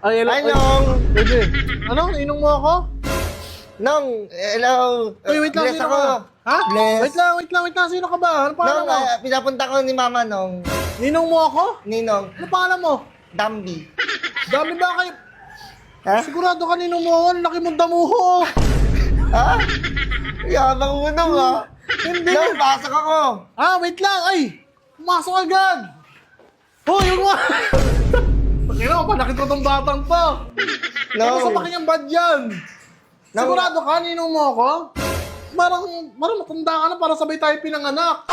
Ay, hello. Ay, Nong! Pwede. Ano? Inong mo ako? Nong! Hello! Uy, wait lang. Bless Sino ako. ka? Ha? Bless. Wait lang. Sino ka ba? Ano pangalan Nong, mo? pinapunta ko ni Mama, Nong. Ninong mo ako? Ninong. Ano pangalan mo? Dambi. Dami ba kayo? Ha? Sigurado ka ninong mo ako. Ang laki mong damuho. Ha? Yabang mo, Nong, ha? Hindi. Nong, pasok ako. Wait lang. Ay! Pumasok agad. Hoy, yung mga... Pakina, panakit ko tong batang to. Ano sa Nong. pakinggang bad yan? Nong. Sigurado ka, ninong mo ako? Parang matanda ka na para sabay tayo pinanganak.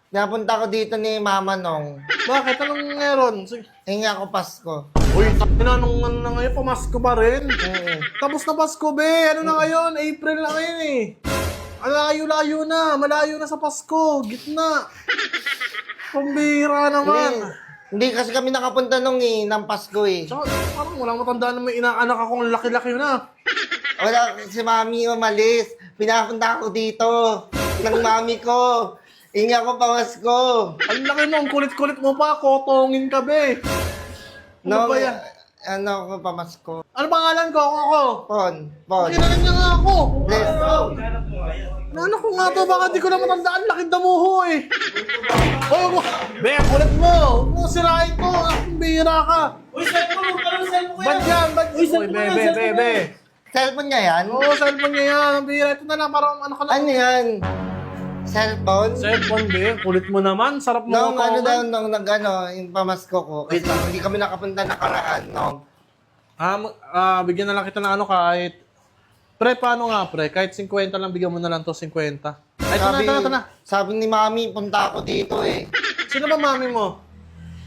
Napunta ko dito ni Mama, Nong. Bakit? Anong meron? Sige. Hingi ako Pasko. Uy, nung ano na ngayon, pamasko pa rin. Oo. Tapos na Pasko, be. Ano na ngayon? April na ngayon eh. Malayo-layo na. Malayo na sa Pasko. Gitna. Pambira naman. Hindi kasi kami nakapunta nung ng Pasko eh. Tsaka, parang walang matandaan na may inaanak akong laki-laki na. Wala, si Mami umalis. Pinapunta ako dito ng Mami ko. Hingi ako Pasko. Ang laki mo, ang kulit-kulit mo pa. Kotongin ka, be. Ano Nong, ba yan? ano ako Pamasko? Ano pangalan ko? Ako. Pon. Pakinalan niya nga ako. Bless. Ano ko nga to? Baka di ko na matandaan. Laking damuho eh. Oh, be, ang kulit mo. Huwag mo sirain ko. Ang bihira ka. Uy, cellphone mo! Parang cellphone ko yan! Ba't yan? Uy, cellphone mo yan, cellphone mo yan. Cellphone niya yan? Oo, cellphone niya yan. Ang bihira. Ito na lang. Parang ano ka lang. Ano yan? Cellphone? Cellphone, be. Ang kulit mo naman. Sarap mo. Nung ano daw, katawan. nung yung Pamasko ko. Kasi hindi kami nakapunta nakaraan, Nong. Bigyan na lang kita ng ano kahit... Pre, paano nga, pre? Kahit 50 lang, bigyan mo na lang to 50. Ay, ito na. Sabi ni Mami, punta ako dito eh. Sino ba mami mo?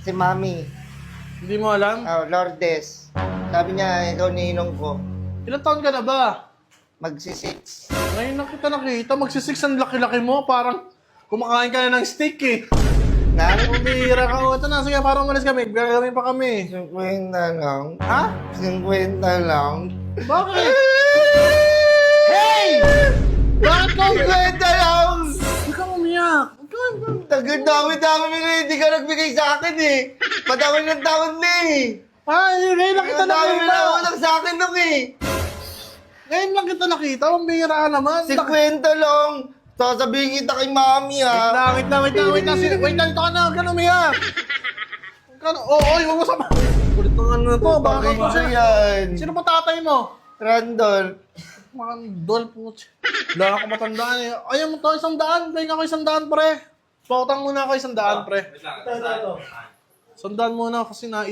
Si Mami, Hindi mo alam? Lourdes. Sabi niya, ikaw ninong ko. Ilang taon ka na ba? Magsi-6. Ngayon lang kita nakita. Magsisix ang laki-laki mo. Parang kumakain ka na ng steak eh. Na? Umihira ka. Ito na, sige, parang umalis kami. Gagawin pa kami. 50 lang. Ha? 50 lang. Bakit? Hey! Bakit ka? 50 lang! Huwag kang umiyak. Tagad dami-dami mo na hindi ka nagbigay sa akin eh. Patawin ng tawad na eh. Ay, ngayon lang kita Ang dami mo nakita. na ulang sa akin nung eh. Ngayon lang kita nakita. Umihira ka naman. 50 lang. Sasabihin kita kay Mami ha. Wait lang. Wait lang, ito ka na. Huwag ka na umiyak. Huwag ka na. Oy, huwag mo sa... Kulit ng ano na to. Baka Bakit ko ba siya. yan? Sino pa tatay mo? Randall. Mandol po. Wala ako matandaan eh. Ayaw mo to, 100. Pay nga ako 100, pre. Pautang muna ako 100, pre. Wait lang. 100 muna kasi naiyak.